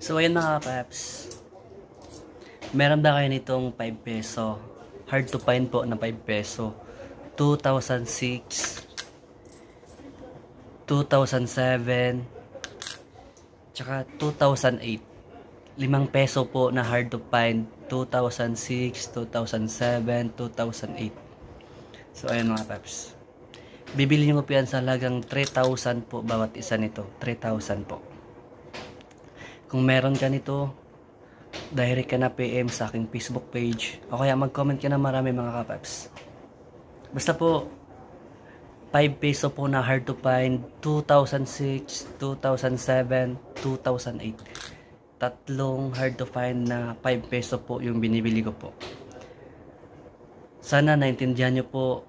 So ayun mga kapaps, meron ba kayo nitong 5 peso? Hard to find po na 5 peso. 2006, 2007, tsaka 2008. 5 peso po na hard to find. 2006, 2007, 2008. So ayun mga paps, bibili nyo po yan sa halagang 3,000 po bawat isa nito. 3,000 po. Kung meron ka nito, direct ka na PM sa aking Facebook page o kaya mag-comment ka na marami mga kapaps. Basta po 5 peso po na hard to find. 2006, 2007, 2008. Tatlong hard to find na 5 peso po yung binibili ko po. Sana naintindihan nyo po.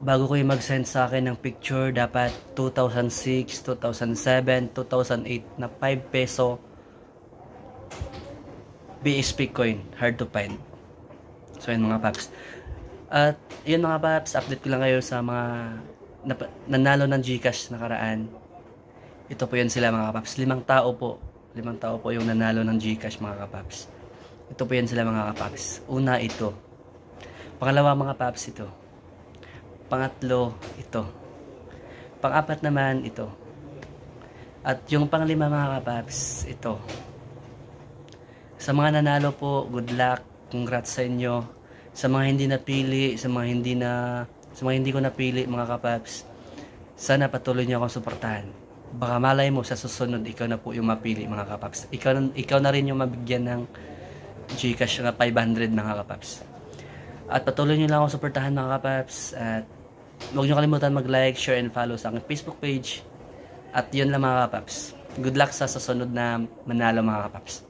Bago kayo mag-send sa akin ng picture, dapat 2006, 2007, 2008 na 5 peso BSP coin, hard to find. So yun mga paps. At yun mga paps, update ko lang kayo sa mga nanalo ng GCash nakaraan. Ito po yun sila mga kapaps. 5 tao po. 5 tao po yung nanalo ng GCash mga kapaps. Ito po yan sila mga kapaps. Una ito. Pangalawa mga paps ito. Pangatlo ito. Pang-apat naman ito. At yung pang-5 mga kapaps ito. Sa mga nanalo po, good luck. Congrats sa inyo. Sa mga hindi napili, sa mga hindi ko napili mga kapaps, sana patuloy niyo akong suportahan. Baka malay mo sa susunod ikaw na po yung mapili mga kapaps. Ikaw na rin yung mabigyan ng GCash na 500 mga kapaps. At patuloy niyo lang akong suportahan mga kapaps. At huwag niyo kalimutan mag-like, share, and follow sa aking Facebook page. At yun lang mga kapaps. Good luck sa susunod na manalo mga kapaps.